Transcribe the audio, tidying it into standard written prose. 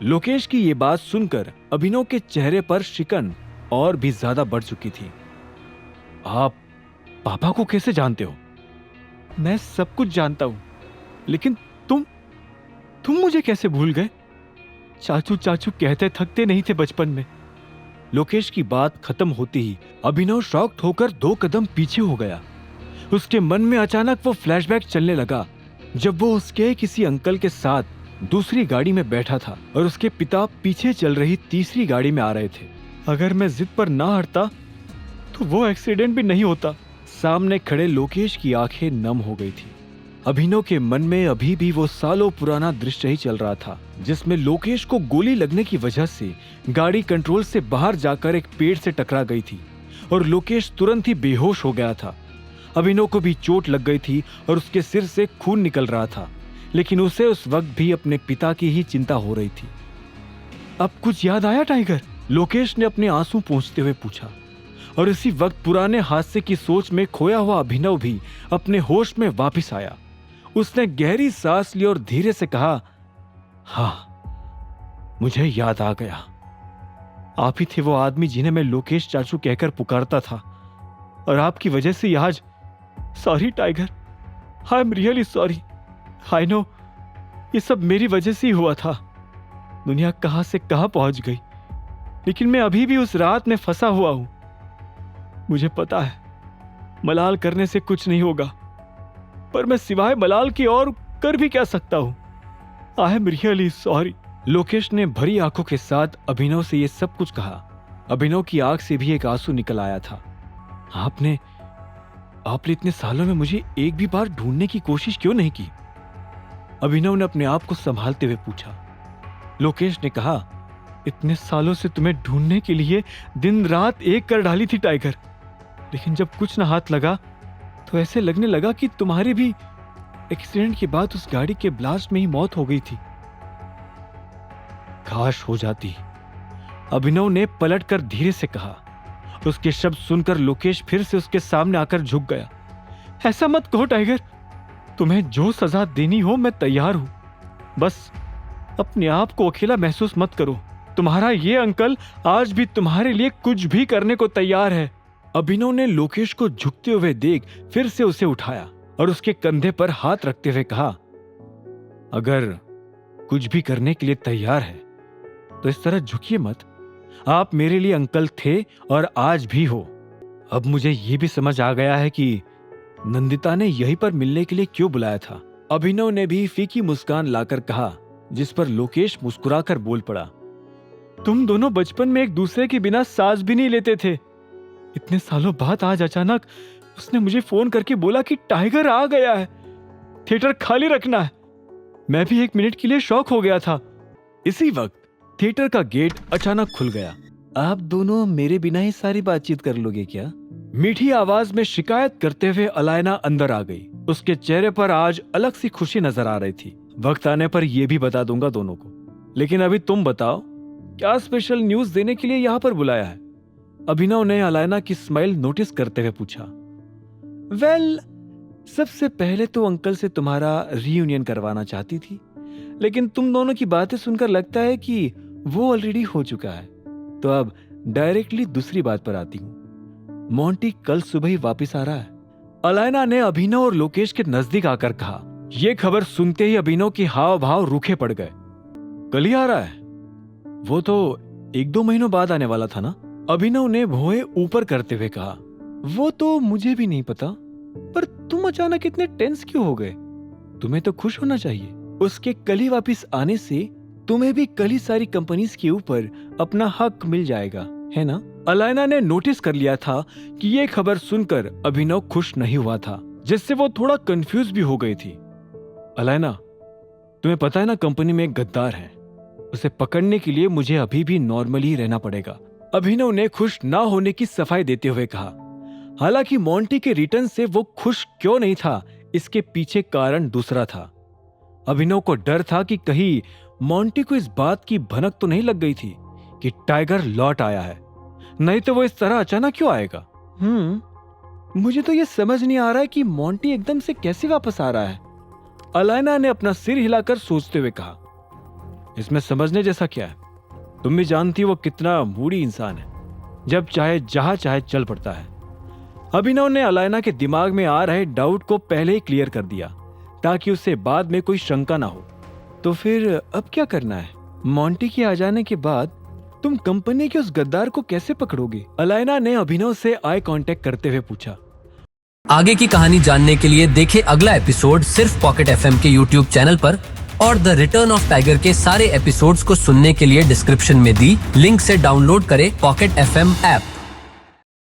लोकेश की ये बात सुनकर अभिनव के चेहरे पर शिकन और भी ज्यादा बढ़ चुकी थी। आप पापा को कैसे जानते हो? मैं सब कुछ जानता हूं, लेकिन तुम मुझे कैसे भूल गए? चाचू चाचू कहते थकते नहीं थे बचपन में। लोकेश की बात खत्म होती ही अभिनव शॉक्ड होकर 2 कदम पीछे हो गया। उसके मन में अचानक वो फ्लैशबैक चलने लगा जब वो उसके किसी अंकल के साथ दूसरी गाड़ी में बैठा था और उसके पिता पीछे चल रही तीसरी गाड़ी में आ रहे थे। अगर मैं जिद पर ना हटता तो वो एक्सीडेंट भी नहीं होता। सामने खड़े लोकेश की आंखें नम हो गई थी। अभिनव के मन में अभी भी वो सालों पुराना दृश्य ही चल रहा था जिसमें लोकेश को गोली लगने की वजह से गाड़ी कंट्रोल से बाहर जाकर एक पेड़ से टकरा गई थी और लोकेश तुरंत ही बेहोश हो गया था। अभिनव को भी चोट लग गई थी और उसके सिर से खून निकल रहा था, लेकिन उसे उस वक्त भी अपने पिता की ही चिंता हो रही थी। अब कुछ याद आया टाइगर? लोकेश ने अपने आंसू पोंछते हुए पूछा। और इसी वक्त पुराने हादसे की सोच में खोया हुआ अभिनव भी अपने होश में वापस आया। उसने गहरी सांस ली और धीरे से कहा, हाँ, मुझे याद आ गया। आप ही थे वो आदमी जिन्हें मैं लोकेश चाचू कहकर पुकारता था, और आपकी वजह से आज। Sorry tiger, I am really sorry. I know ये सब मेरी वजह से ही हुआ था। दुनिया कहां से कहां पहुंच गई, लेकिन मैं अभी भी उस रात में फंसा हुआ हूं। मुझे पता है मलाल करने से कुछ नहीं होगा, पर मैं सिवाय मलाल की और कर भी क्या सकता हूं। I am really sorry. Lokesh ने भरी आंखों के साथ अभिनव से यह सब कुछ कहा। अभिनव की आंख से भी एक आंसू निकल आया था। आपने इतने सालों में मुझे एक भी बार ढूंढने की कोशिश क्यों नहीं की? अभिनव ने अपने आप को संभालते हुए पूछा। लोकेश ने कहा, इतने सालों से तुम्हें ढूंढने के लिए दिन रात एक कर डाली थी टाइगर, लेकिन जब कुछ ना हाथ लगा तो ऐसे लगने लगा कि तुम्हारी भी एक्सीडेंट के बाद उस गाड़ी के ब्लास्ट में ही मौत हो गई थी। काश हो जाती, अभिनव ने पलटकर धीरे से कहा। उसके शब्द सुनकर लोकेश फिर से उसके सामने आकर झुक गया। ऐसा मत कहो टाइगर, तुम्हें जो सजा देनी हो मैं तैयार हूं। बस अपने आप को अकेला महसूस मत करो। तुम्हारा ये अंकल आज भी तुम्हारे लिए कुछ भी करने को तैयार है। अभिनव ने लोकेश को झुकते हुए देख फिर से उसे उठाया और उसके कंधे पर हाथ रखते हुए कहा, अगर कुछ भी करने के लिए तैयार है तो इस तरह झुकिए मत। आप मेरे लिए अंकल थे और आज भी हो। अब मुझे यह भी समझ आ गया है कि नंदिता ने यहीं पर मिलने के लिए क्यों बुलाया था। अभिनव ने भी फीकी मुस्कान लाकर कहा, जिस पर लोकेश मुस्कुराकर बोल पड़ा, तुम दोनों बचपन में एक दूसरे के बिना सांस भी नहीं लेते थे। इतने सालों बाद आज अचानक उसने मुझे फोन करके बोला कि टाइगर आ गया है, थिएटर खाली रखना है। मैं भी 1 मिनट के लिए शॉक हो गया था। इसी वक्त थिएटर का गेट अचानक खुल गया। आप दोनों मेरे बिना ही सारी बातचीत कर लोगे क्या? मीठी आवाज में शिकायत करते हुए अलायना अंदर आ गई। उसके चेहरे पर आज अलग सी खुशी नजर आ रही थी। वक्त आने पर यह भी बता दूंगा दोनों को, लेकिन अभी तुम बताओ, क्या स्पेशल न्यूज देने के लिए यहाँ पर बुलाया है? अभिनव ने अलायना की स्माइल नोटिस करते हुए पूछा। वेल, सबसे पहले तो अंकल से तुम्हारा रीयूनियन करवाना चाहती थी, लेकिन तुम दोनों की बातें सुनकर लगता है कि वो ऑलरेडी हो चुका है। तो अब डायरेक्टली दूसरी बात पर आती हूँ। मोंटी कल सुबह ही वापस आ रहा है। अलायना ने अभिनव और लोकेश के नजदीक आकर कहा। यह खबर सुनते ही अभिनव के हाव भाव रूखे पड़ गए। कल ही आ रहा है? वो तो 1-2 महीनों बाद आने वाला था ना? अभिनव ने भौहें ऊपर करते हुए कहा। वो तो मुझे भी नहीं पता, पर तुम अचानक इतने टेंस क्यों हो गए? तुम्हें तो खुश होना चाहिए। उसके कल ही वापिस आने से तुम्हें भी कल ही सारी कंपनीज के ऊपर अपना हक मिल जाएगा, है ना? अलायना ने नोटिस कर लिया था कि ये खबर सुनकर अभिनव खुश नहीं हुआ था, जिससे वो थोड़ा कंफ्यूज भी हो गई थी। अलायना, तुम्हें पता है ना, कंपनी में एक गद्दार है। उसे पकड़ने के लिए मुझे अभी भी नॉर्मली ही रहना पड़ेगा। अभिनव ने खुश ना होने की सफाई देते हुए कहा। हालांकि मोंटी के रिटर्न से वो खुश क्यों नहीं था, इसके पीछे कारण दूसरा था। अभिनव को डर था कि कहीं मोंटी को इस बात की भनक तो नहीं लग गई थी कि टाइगर लौट आया है, नहीं तो वो इस तरह अचानक क्यों आएगा। मुझे तो ये समझ नहीं आ रहा है कि मोंटी एकदम से कैसे वापस आ रहा है। अलायना ने अपना सिर हिलाकर सोचते हुए कहा। इसमें समझने जैसा क्या है? तुम भी जानती हो वो कितना मूडी इंसान है, जब चाहे जहां चाहे चल पड़ता है। अभिनव ने अलायना के दिमाग में आ रहे डाउट को पहले ही क्लियर कर दिया ताकि उसे बाद में कोई शंका ना हो। तो फिर अब क्या करना है? मोंटी के आ जाने के बाद तुम कंपनी के उस गद्दार को कैसे पकड़ोगे? अलायना ने अभिनव से आई कांटेक्ट करते हुए पूछा। आगे की कहानी जानने के लिए देखें अगला एपिसोड सिर्फ पॉकेट एफएम के यूट्यूब चैनल पर, और द रिटर्न ऑफ टाइगर के सारे एपिसोड्स को सुनने के लिए डिस्क्रिप्शन में दी लिंक से डाउनलोड करें पॉकेट एफएम ऐप।